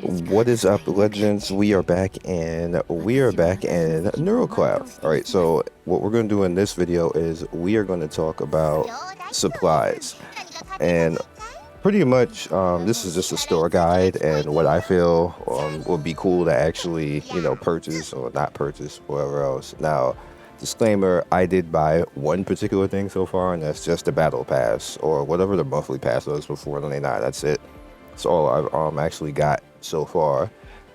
What is up, legends? We are back in NeuroCloud. All right, so what we're going to do in this video is we are going to talk about supplies, and pretty much this is just a store guide and what I feel would be cool to actually purchase or not purchase, whatever else. Now, disclaimer: I did buy one particular thing so far, and that's just the battle pass or whatever the monthly pass was for $4.99. That's it. That's all I've actually got so far.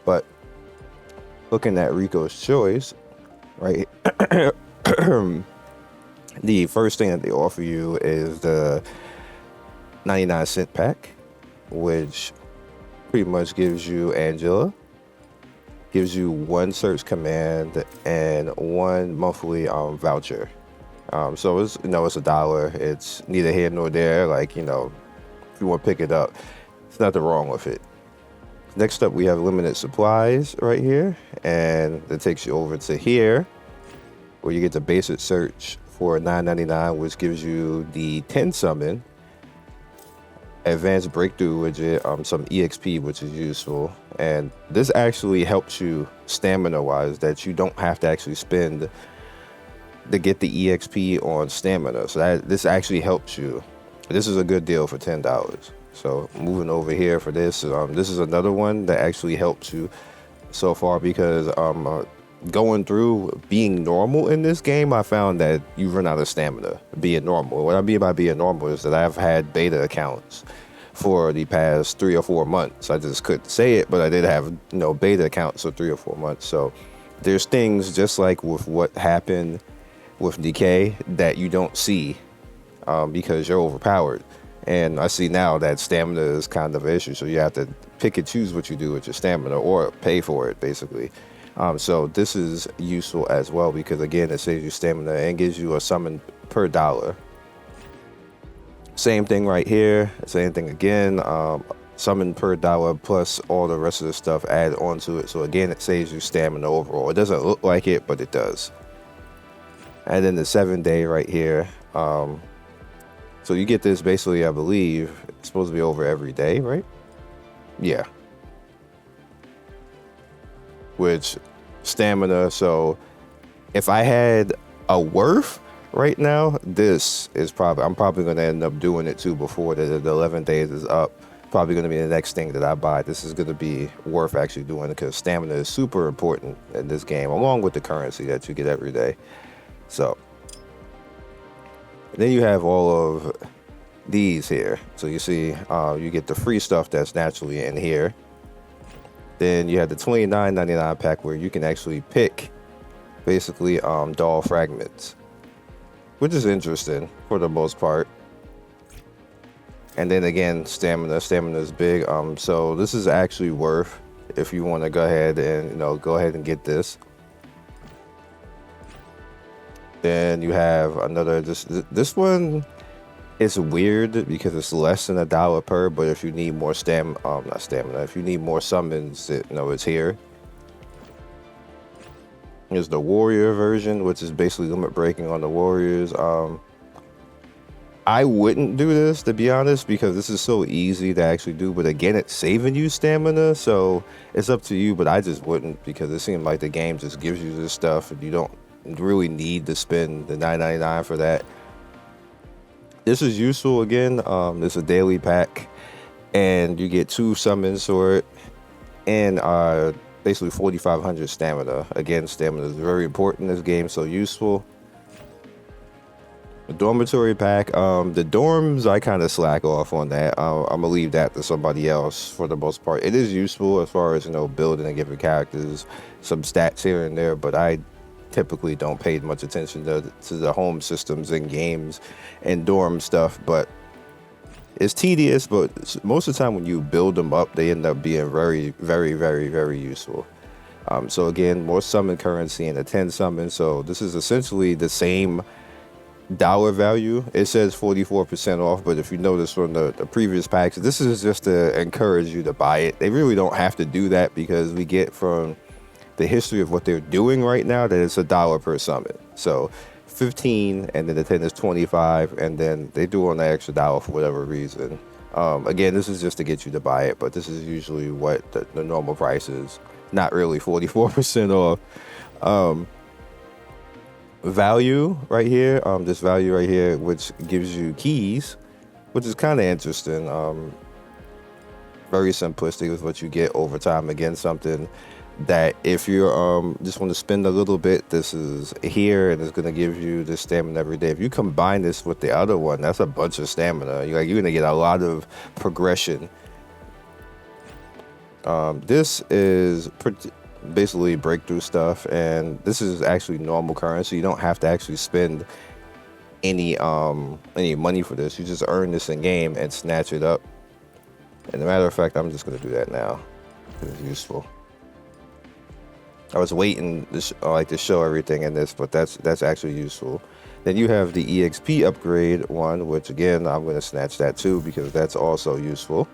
But looking at Rico's choice, right? The first thing that they offer you is the 99-cent pack, which pretty much gives you Angela, gives you one search command and one monthly voucher. So it's it's $1. It's neither here nor there. Like, if you want to pick it up, there's nothing wrong with it. Next up, we have limited supplies right here, and that takes you over to here, where you get the basic search for $9.99, which gives you the 10 summon, advanced breakthrough widget, some EXP, which is useful, and this actually helps you stamina wise, that you don't have to actually spend to get the EXP on stamina. So this actually helps you. This is a good deal for $10. So moving over here for this, this is another one that actually helps you so far, because going through being normal in this game, I found that you run out of stamina being normal. What I mean by being normal is that I've had beta accounts for the past 3 or 4 months. I just couldn't say it, but I did have beta accounts for 3 or 4 months. So there's things just like with what happened with Decay that you don't see because you're overpowered. And I see now that stamina is kind of an issue, so you have to pick and choose what you do with your stamina, or pay for it, basically. So this is useful as well, because again, it saves you stamina and gives you a summon per $1. Same thing right here, same thing again, summon per $1 plus all the rest of the stuff added onto it. So again, it saves you stamina overall. It doesn't look like it, but it does. And then the 7-day right here, so you get this basically, I believe, it's supposed to be over every day, right? Yeah. Which stamina, so if I had a worth right now, this is I'm probably going to end up doing it too before the 11 days is up. Probably going to be the next thing that I buy. This is going to be worth actually doing, because stamina is super important in this game, along with the currency that you get every day. So then you have all of these here. So you see, you get the free stuff that's naturally in here. Then you have the $29.99 pack, where you can actually pick basically doll fragments, which is interesting for the most part. And then again, stamina is big. So this is actually worth, if you want to go ahead and get this. Then you have another, this one is weird because it's less than $1 per, but if you need more if you need more summons, it's here. There's the warrior version, which is basically limit breaking on the warriors. I wouldn't do this, to be honest, because this is so easy to actually do, but again, it's saving you stamina, so it's up to you, but I just wouldn't, because it seems like the game just gives you this stuff and you don't really need to spend the $9.99 for that. This is useful again. It's a daily pack, and you get 2 summons for it, and basically 4,500 stamina. Again, stamina is very important in this game, so useful. The dormitory pack, the dorms, I kind of slack off on that. I'm gonna leave that to somebody else for the most part. It is useful as far as building and giving characters some stats here and there, but I typically don't pay much attention to the home systems and games and dorm stuff. But it's tedious, but most of the time when you build them up, they end up being very, very, very, very useful. So again, more summon currency and a 10 summon. So this is essentially the same dollar value. It says 44% off, but if you notice from the previous packs, this is just to encourage you to buy it. They really don't have to do that, because we get from the history of what they're doing right now that it's $1 per summon. So 15, and then the 10 is 25, and then they do on the extra $1 for whatever reason. Again, this is just to get you to buy it, but this is usually what the normal price is. Not really 44% off. Value right here, this value right here, which gives you keys, which is kind of interesting. Very simplistic with what you get over time. Again, something that if you just want to spend a little bit, this is here, and it's going to give you this stamina every day. If you combine this with the other one, that's a bunch of stamina. You're going to get a lot of progression. This is basically breakthrough stuff, and this is actually normal currency. You don't have to actually spend any money for this. You just earn this in game and snatch it up. And as a matter of fact, I'm just going to do that now because it's useful. I was waiting to show everything in this, but that's actually useful. Then you have the EXP upgrade one, which again I'm going to snatch that too because that's also useful.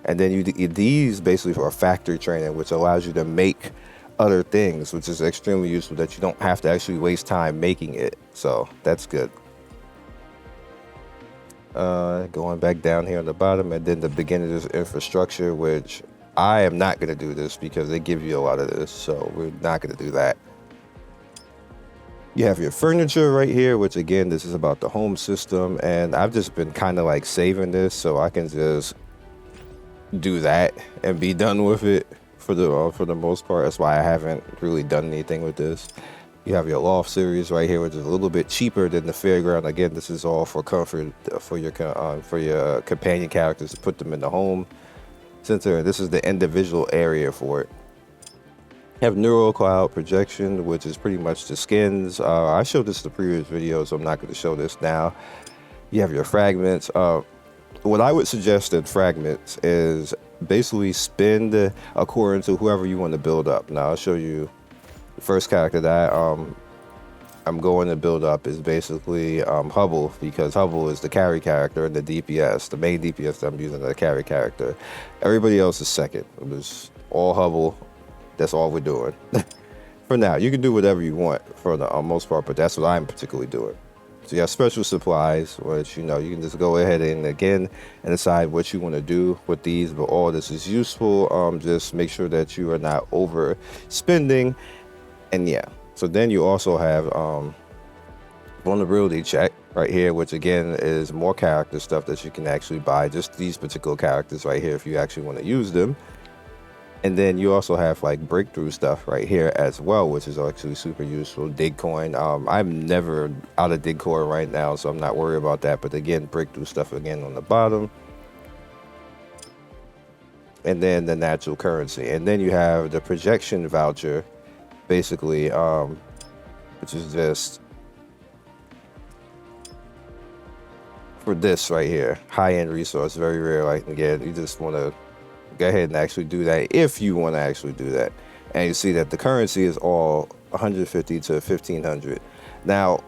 And then these basically for factory training, which allows you to make other things, which is extremely useful, that you don't have to actually waste time making it. So that's good. Going back down here on the bottom, and then the beginner's infrastructure, which I am not going to do this because they give you a lot of this, so we're not going to do that. You have your furniture right here, which again, this is about the home system, and I've just been kind of like saving this so I can just do that and be done with it for the most part. That's why I haven't really done anything with this. You have your loft series right here, which is a little bit cheaper than the fairground. Again, this is all for comfort for your companion characters to put them in the home center. This is the individual area for it. You have neural cloud projection, which is pretty much the skins. I showed this in the previous video, so I'm not going to show this now. You have your fragments. What I would suggest in fragments is basically spend according to whoever you want to build up. Now I'll show you the first character that I'm going to build up is basically Hubble, because Hubble is the carry character and the DPS, the main DPS that I'm using, the carry character. Everybody else is second. It was all Hubble. That's all we're doing. For now, you can do whatever you want for the most part, but that's what I'm particularly doing. So you have special supplies, which you can just go ahead and decide what you want to do with these. But all this is useful. Just make sure that you are not overspending. And yeah, so then you also have vulnerability check right here, which again is more character stuff that you can actually buy. Just these particular characters right here if you actually want to use them. And then you also have like breakthrough stuff right here as well, which is actually super useful. Dig coin. I'm never out of dig coin right now, so I'm not worried about that. But again, breakthrough stuff again on the bottom. And then the natural currency. And then you have the projection voucher, basically, which is just for this right here. High-end resource, very rare. Like again, you just want to go ahead and actually do that if you want to actually do that. And you see that the currency is all 150 to 1500. Now,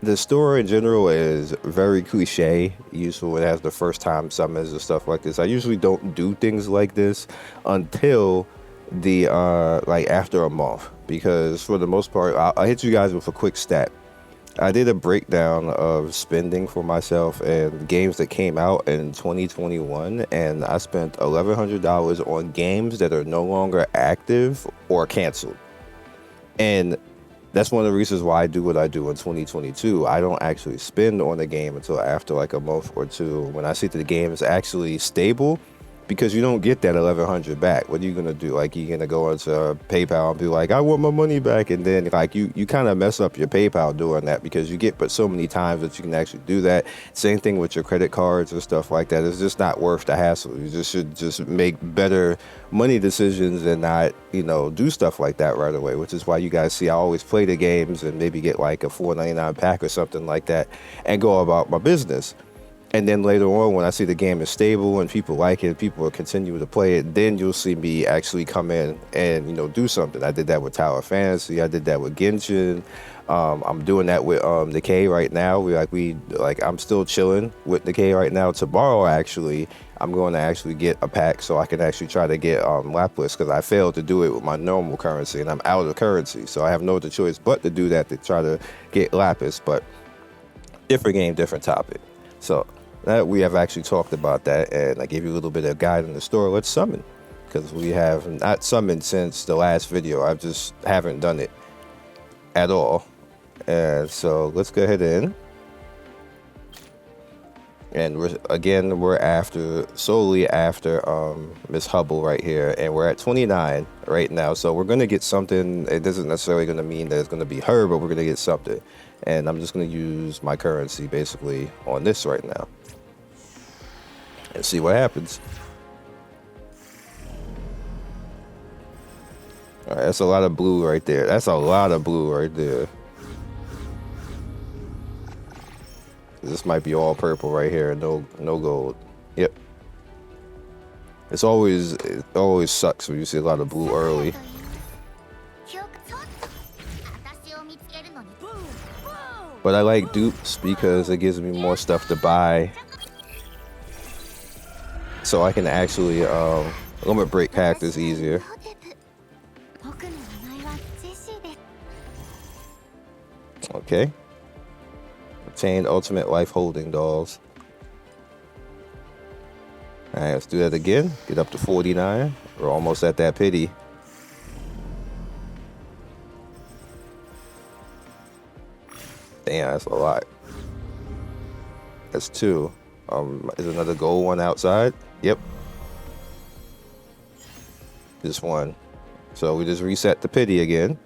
the store in general is very cliche, useful. It has the first time summons and stuff like this. I usually don't do things like this until the like after a month, because for the most part, I'll hit you guys with a quick stat. I did a breakdown of spending for myself and games that came out in 2021, and I spent $1,100 on games that are no longer active or canceled. And that's one of the reasons why I do what I do in 2022. I don't actually spend on the game until after like a month or two when I see that the game is actually stable, because you don't get that $1,100 back. What are you gonna do? Like, you're gonna go into PayPal and be like, I want my money back, and then like you kind of mess up your PayPal doing that, because you get but so many times that you can actually do that. Same thing with your credit cards and stuff like that. It's just not worth the hassle. You just should just make better money decisions and not do stuff like that right away. Which is why you guys see I always play the games and maybe get like a $4.99 pack or something like that and go about my business. And then later on, when I see the game is stable and people like it, people will continue to play it, then you'll see me actually come in and, do something. I did that with Tower Fantasy. I did that with Genshin. I'm doing that with Decay right now. I'm still chilling with Decay right now. Tomorrow, actually, I'm going to actually get a pack so I can actually try to get Lapis, because I failed to do it with my normal currency and I'm out of currency. So I have no other choice but to do that to try to get Lapis. But different game, different topic. So that we have actually talked about that, and I gave you a little bit of guide in the store. Let's summon, because we have not summoned since the last video. I just haven't done it at all. And so let's go ahead and we're after solely after Miss Hubble right here, and we're at 29 right now. So we're gonna get something. It doesn't necessarily gonna mean that it's gonna be her, but we're gonna get something. And I'm just gonna use my currency basically on this right now and see what happens. All right, that's a lot of blue right there. That's a lot of blue right there. This might be all purple right here, no gold. Yep. It always sucks when you see a lot of blue early. But I like dupes because it gives me more stuff to buy. So I can actually limit break characters easier. Okay. Obtained ultimate life holding dolls. Alright, let's do that again. Get up to 49. We're almost at that pity. Damn, that's a lot. That's 2. Is another gold one outside? Yep. Just 1. So we just reset the pity again.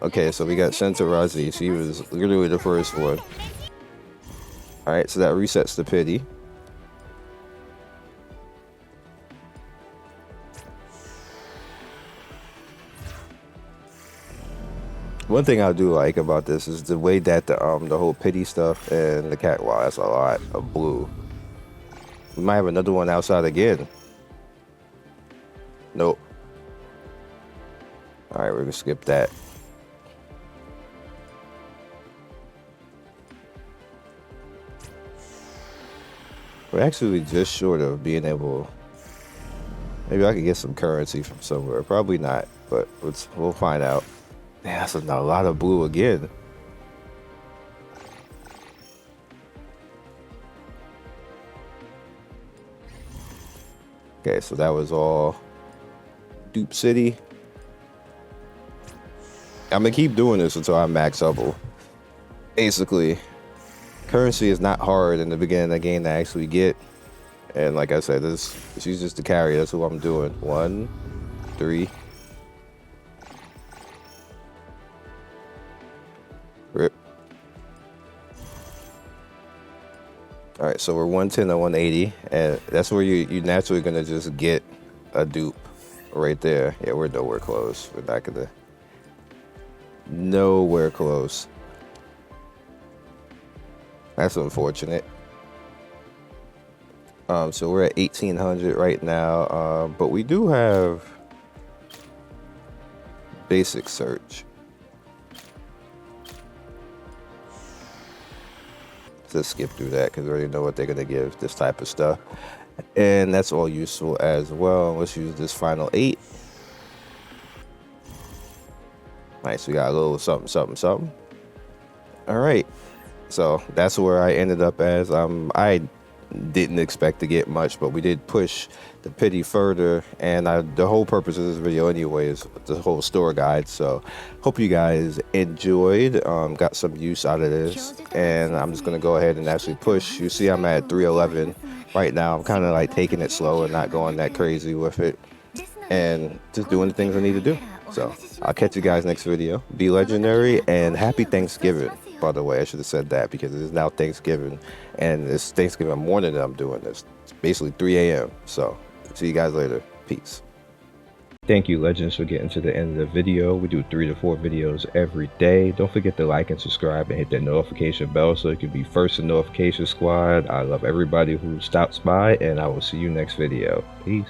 Okay, so we got Sentarazi. She was literally the first one. Alright, so that resets the pity. One thing I do like about this is the way that the whole pity stuff and the cat. Wow, that's a lot of blue. We might have another one outside again. Nope. Alright, we're gonna skip that. We're actually just short of being able. Maybe I could get some currency from somewhere. Probably not, but we'll find out. Man, that's a lot of blue again. Okay, so that was all Dupe City. I'm gonna keep doing this until I max Hubble. Basically, currency is not hard in the beginning of the game to actually get. And like I said, she's just the carry. That's what I'm doing. 1, 3. Rip. All right, so we're 110 to 180, and that's where you naturally gonna just get a dupe right there. Yeah, we're nowhere close. We're not gonna. Nowhere close. That's unfortunate. So we're at 1800 right now, but we do have basic search. Let's skip through that because we already know what they're gonna give this type of stuff, and that's all useful as well. Let's use this final 8. Nice, we got a little something. All right, so that's where I ended up as. I didn't expect to get much, but we did push the pity further, and the whole purpose of this video anyway is the whole store guide. So hope you guys enjoyed, got some use out of this, and I'm just gonna go ahead and actually push. You see I'm at 311 right now. I'm kind of like taking it slow and not going that crazy with it, and just doing the things I need to do. So I'll catch you guys next video. Be legendary, and happy Thanksgiving. By the way, I should have said that because it is now Thanksgiving, and it's Thanksgiving morning that I'm doing this. It's basically 3 a.m. So see you guys later. Peace. Thank you, legends, for getting to the end of the video. We do 3 to 4 videos every day. Don't forget to like and subscribe and hit that notification bell so you can be first in notification squad. I love everybody who stops by, and I will see you next video. Peace.